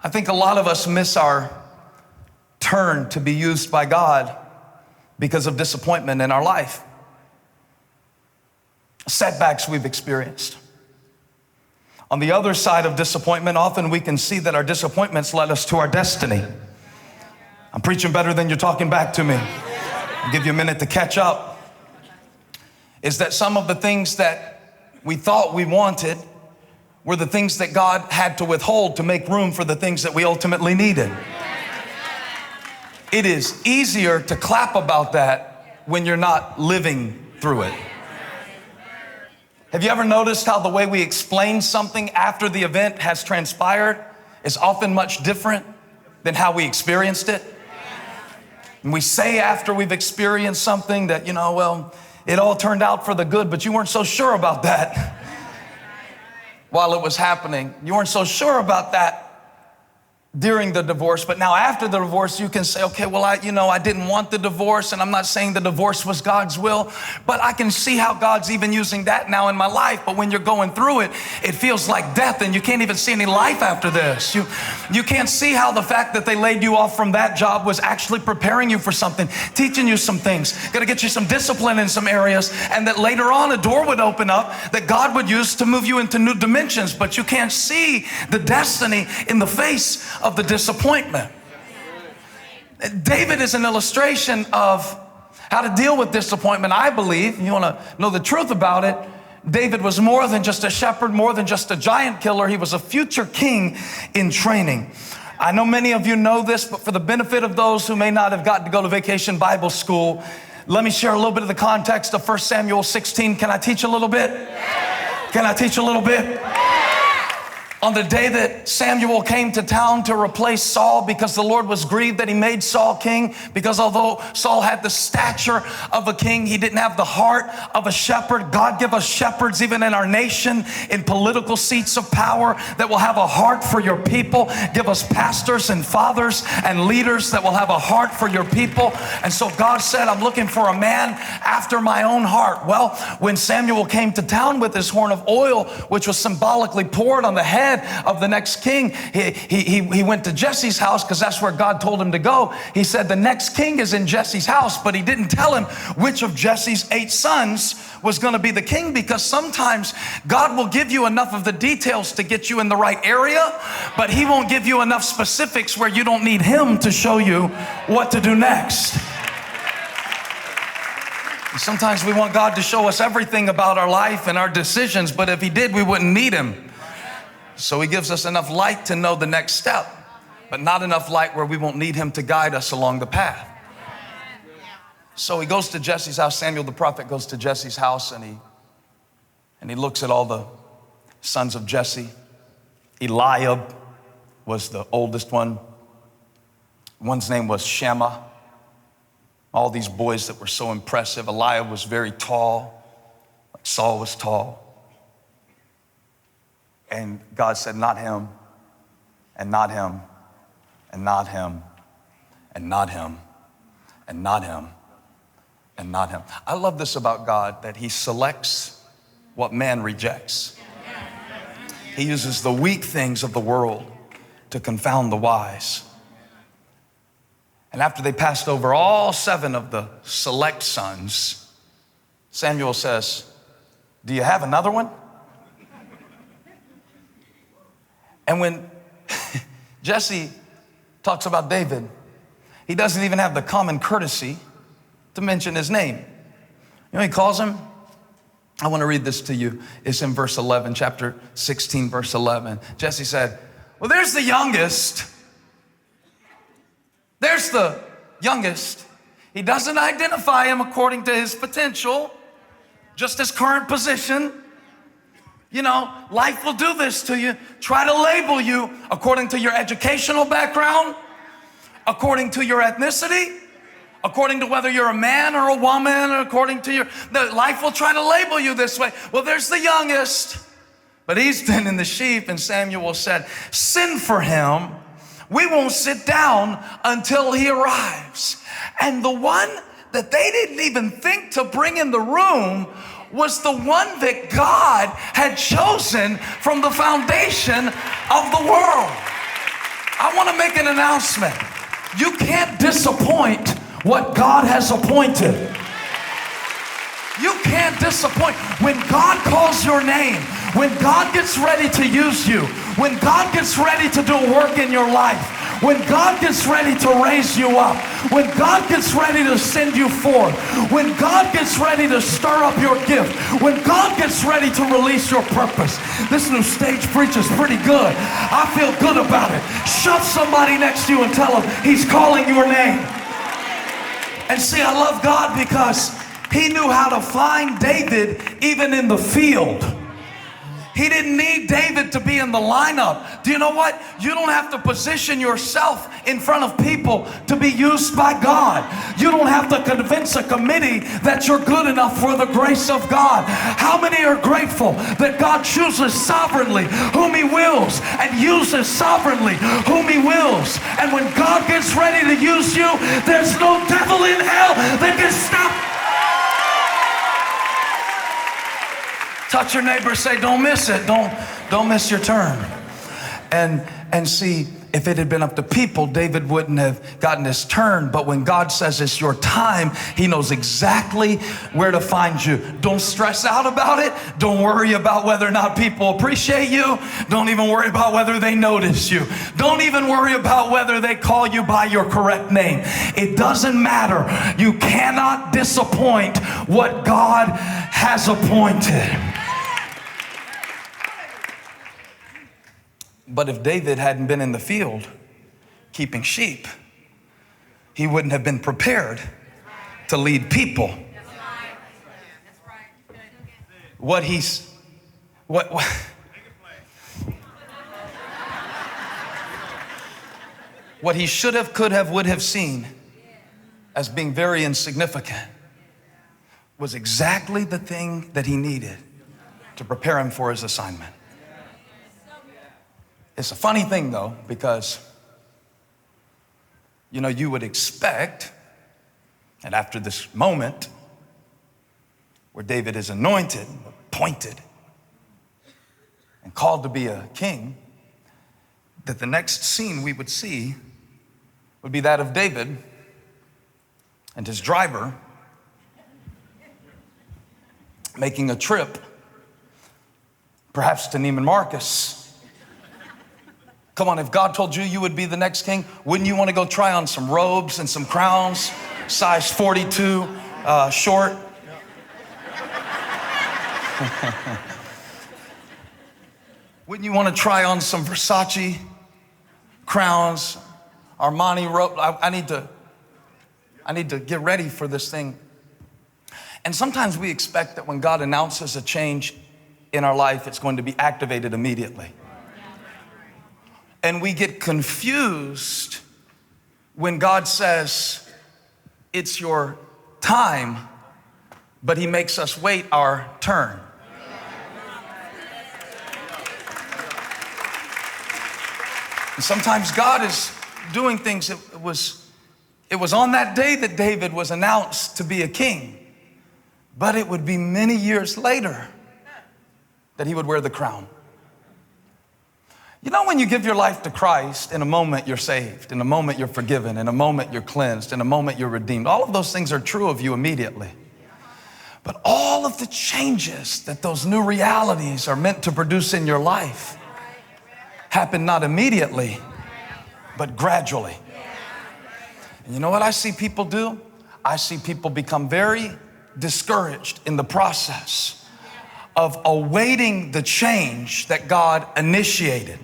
I think a lot of us miss our turn to be used by God because of disappointment in our life. Setbacks we've experienced. On the other side of disappointment, often we can see that our disappointments led us to our destiny. I'm preaching better than you're talking back to me. I'll give you a minute to catch up. Is that some of the things that we thought we wanted were the things that God had to withhold to make room for the things that we ultimately needed. It is easier to clap about that when you're not living through it. Have you ever noticed how the way we explain something after the event has transpired is often much different than how we experienced it? And we say after we've experienced something that, well, it all turned out for the good, but you weren't so sure about that while it was happening. You weren't so sure about that during the divorce, but now after the divorce, you can say, okay, well, I didn't want the divorce, and I'm not saying the divorce was God's will, but I can see how God's even using that now in my life. But when you're going through it, it feels like death, and you can't even see any life after this. You can't see how the fact that they laid you off from that job was actually preparing you for something, teaching you some things, gonna get you some discipline in some areas, and that later on a door would open up that God would use to move you into new dimensions. But you can't see the destiny in the face of the disappointment. David is an illustration of how to deal with disappointment. I believe, you want to know the truth about it, David was more than just a shepherd, more than just a giant killer. He was a future king in training. I know many of you know this, but for the benefit of those who may not have gotten to go to Vacation Bible School, let me share a little bit of the context of 1 Samuel 16. Can I teach a little bit? Can I teach a little bit? On the day that Samuel came to town to replace Saul, because the Lord was grieved that he made Saul king, because although Saul had the stature of a king, he didn't have the heart of a shepherd. God give us shepherds even in our nation, in political seats of power, that will have a heart for your people. Give us pastors and fathers and leaders that will have a heart for your people. And so God said, I'm looking for a man after my own heart. Well, when Samuel came to town with his horn of oil, which was symbolically poured on the head of the next king, he went to Jesse's house because that's where God told him to go. He said the next king is in Jesse's house, but he didn't tell him which of Jesse's 8 sons was going to be the king, because sometimes God will give you enough of the details to get you in the right area, but he won't give you enough specifics where you don't need him to show you what to do next. Sometimes we want God to show us everything about our life and our decisions, but if he did, we wouldn't need him. So he gives us enough light to know the next step, but not enough light where we won't need him to guide us along the path. So he goes to Jesse's house. Samuel the prophet goes to Jesse's house, and he looks at all the sons of Jesse. Eliab was the oldest one. One's name was Shammah. All these boys that were so impressive. Eliab was very tall, like Saul was tall. And God said, not him, and not him, and not him, and not him, and not him, and not him. I love this about God, that he selects what man rejects. He uses the weak things of the world to confound the wise. And after they passed over all 7 of the select sons, Samuel says, do you have another one? And when Jesse talks about David, he doesn't even have the common courtesy to mention his name. You know what he calls him? I want to read this to you. It's in verse 11, chapter 16, verse 11. Jesse said, well, there's the youngest. There's the youngest. He doesn't identify him according to his potential, just his current position. You know, life will do this to you. Try to label you according to your educational background, according to your ethnicity, according to whether you're a man or a woman, or according to life will try to label you this way. Well, there's the youngest, but he's tending the sheep. And Samuel said, send for him. We won't sit down until he arrives. And the one that they didn't even think to bring in the room was the one that God had chosen from the foundation of the world. want to make an announcement. You can't disappoint what God has appointed. You can't disappoint. When God calls your name, when God gets ready to use you, when God gets ready to do a work in your life, when God gets ready to raise you up, when God gets ready to send you forth, when God gets ready to stir up your gift, when God gets ready to release your purpose. This new stage preacher's pretty good. I feel good about it. Shove somebody next to you and tell them He's calling your name. And see, I love God because He knew how to find David even in the field. He didn't need David to be in the lineup. Do you know what? You don't have to position yourself in front of people to be used by God. You don't have to convince a committee that you're good enough for the grace of God. How many are grateful that God chooses sovereignly whom He wills and uses sovereignly whom He wills? And when God gets ready to use you, there's no devil in hell that can stop. Touch your neighbor, say, don't miss it. Don't miss your turn. And see, if it had been up to people, David wouldn't have gotten his turn. But when God says it's your time, He knows exactly where to find you. Don't stress out about it. Don't worry about whether or not people appreciate you. Don't even worry about whether they notice you. Don't even worry about whether they call you by your correct name. It doesn't matter. You cannot disappoint what God has appointed. But if David hadn't been in the field keeping sheep, he wouldn't have been prepared to lead people. What he should have, could have, would have seen as being very insignificant was exactly the thing that he needed to prepare him for his assignment. It's a funny thing though, because you would expect, and after this moment where David is anointed, appointed, and called to be a king, that the next scene we would see would be that of David and his driver making a trip, perhaps to Neiman Marcus. Come on, if God told you you would be the next king, wouldn't you want to go try on some robes and some crowns, size 42, short? Wouldn't you want to try on some Versace crowns, Armani robe? I need to get ready for this thing. And sometimes we expect that when God announces a change in our life, it's going to be activated immediately. And we get confused when God says, it's your time, but He makes us wait our turn. And sometimes God is doing things. It was on that day that David was announced to be a king, but it would be many years later that he would wear the crown. When you give your life to Christ, in a moment you're saved, in a moment you're forgiven, in a moment you're cleansed, in a moment you're redeemed. All of those things are true of you immediately. But all of the changes that those new realities are meant to produce in your life happen not immediately, but gradually. And you know what I see people do? I see people become very discouraged in the process of awaiting the change that God initiated,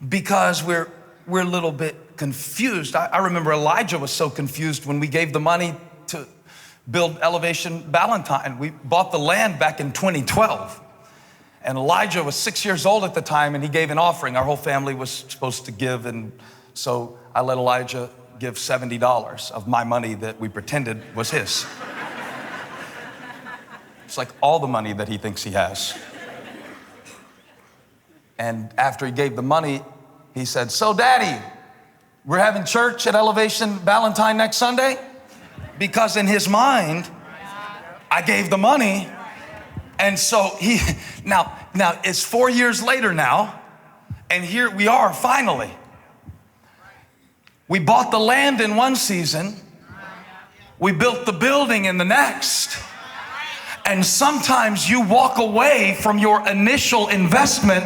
because we're a little bit confused. I remember Elijah was so confused when we gave the money to build Elevation Ballantyne. We bought the land back in 2012. And Elijah was 6 years old at the time, and he gave an offering. Our whole family was supposed to give, and so I let Elijah give $70 of my money that we pretended was his. It's like all the money that he thinks he has. And after he gave the money, he said, "So Daddy, we're having church at Elevation Ballantyne next Sunday?" Because in his mind, I gave the money. And so now it's 4 years later now, and here we are finally. We bought the land in one season. We built the building in the next. And sometimes you walk away from your initial investment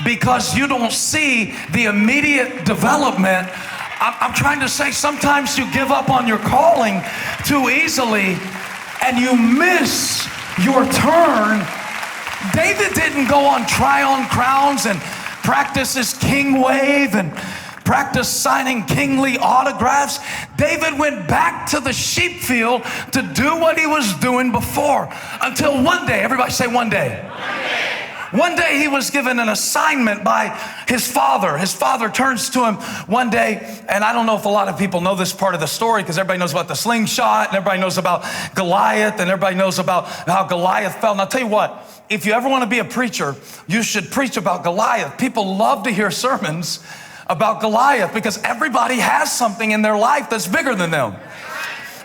because you don't see the immediate development. I'm trying to say sometimes you give up on your calling too easily and you miss your turn. David didn't go on try-on crowns and practice his king wave and practice signing kingly autographs. David went back to the sheep field to do what he was doing before until one day, everybody say one day. One day he was given an assignment by his father. His father turns to him one day, and I don't know if a lot of people know this part of the story because everybody knows about the slingshot and everybody knows about Goliath and everybody knows about how Goliath fell. And I'll tell you what, if you ever want to be a preacher, you should preach about Goliath. People love to hear sermons about Goliath because everybody has something in their life that's bigger than them.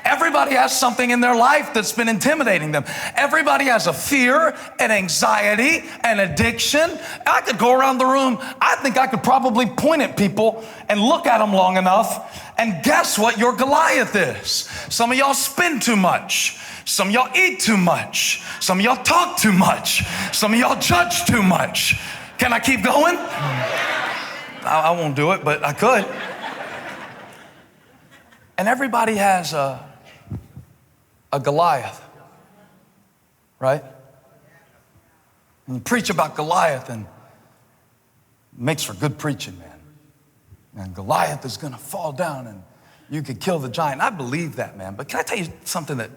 Everybody has something in their life that's been intimidating them. Everybody has a fear, an anxiety, an addiction. I could go around the room. I think I could probably point at people and look at them long enough and guess what your Goliath is. Some of y'all spend too much. Some of y'all eat too much. Some of y'all talk too much. Some of y'all judge too much. Can I keep going? I won't do it, but I could. And everybody has a Goliath, right? And you preach about Goliath and it makes for good preaching, man. And Goliath is going to fall down and you could kill the giant. I believe that, man. But can I tell you something that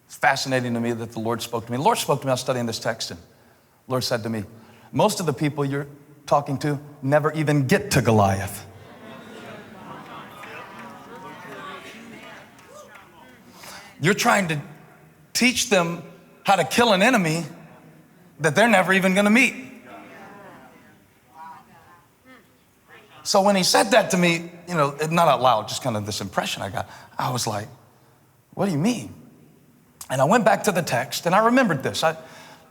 is fascinating to me that the Lord spoke to me? The Lord spoke to me, I was studying this text, and the Lord said to me, most of the people you're talking to never even get to Goliath. You're trying to teach them how to kill an enemy that they're never even going to meet. So when he said that to me, you know, not out loud, just kind of this impression I got, I was like, what do you mean? And I went back to the text and I remembered this.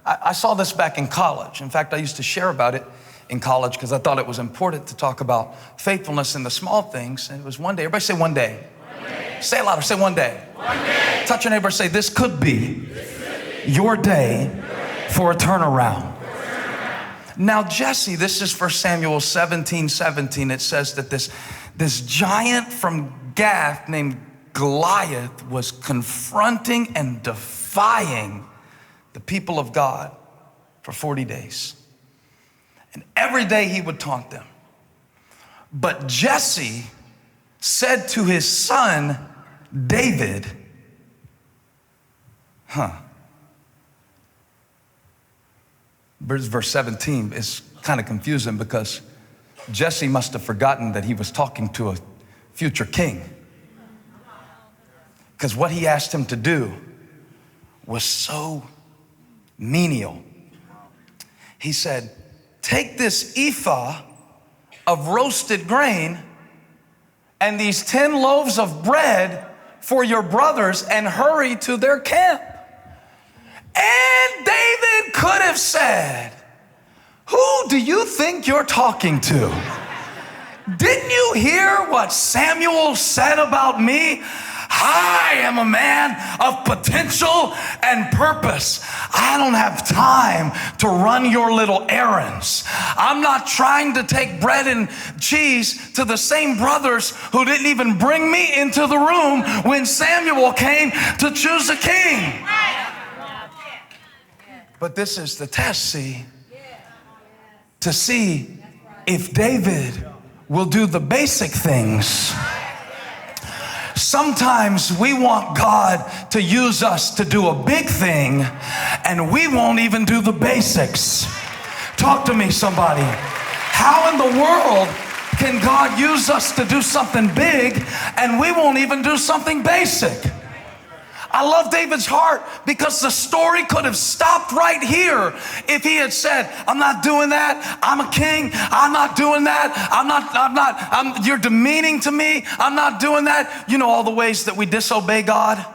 I saw this back in college. In fact, I used to share about it in college because I thought it was important to talk about faithfulness in the small things. And it was one day. Everybody say one day. One day. Say it louder. Say one day. One day. Touch your neighbor. Say, this could be your day for a turnaround. Now, Jesse, this is 1 Samuel 17:17. It says that this giant from Gath named Goliath was confronting and defying the people of God for 40 days. And every day he would taunt them. But Jesse said to his son, David, Verse 17 is kind of confusing because Jesse must have forgotten that he was talking to a future king. Because what he asked him to do was so menial. He said, take this ephah of roasted grain and these 10 loaves of bread for your brothers and hurry to their camp. And David could have said, who do you think you're talking to? Didn't you hear what Samuel said about me? I am a man of potential and purpose. I don't have time to run your little errands. I'm not trying to take bread and cheese to the same brothers who didn't even bring me into the room when Samuel came to choose a king. But this is the test, see, to see if David will do the basic things. Sometimes we want God to use us to do a big thing, and we won't even do the basics. Talk to me, somebody. How in the world can God use us to do something big, and we won't even do something basic? I love David's heart because the story could have stopped right here if he had said, I'm not doing that. I'm a king. I'm not doing that. You're demeaning to me. I'm not doing that. You know all the ways that we disobey God.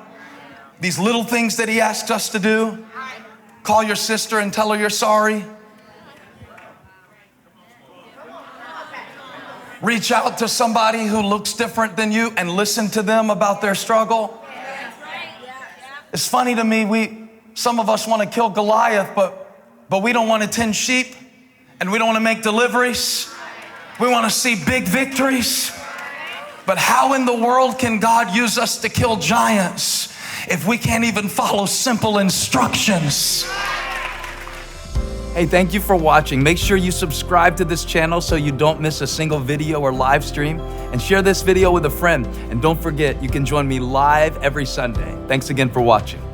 These little things that he asks us to do. Call your sister and tell her you're sorry. reach out to somebody who looks different than you and listen to them about their struggle? It's funny to me, some of us want to kill Goliath, but we don't want to tend sheep, and we don't want to make deliveries. We want to see big victories. But how in the world can God use us to kill giants if we can't even follow simple instructions? Hey, thank you for watching. Make sure you subscribe to this channel so you don't miss a single video or live stream, and share this video with a friend. And don't forget, you can join me live every Sunday. Thanks again for watching.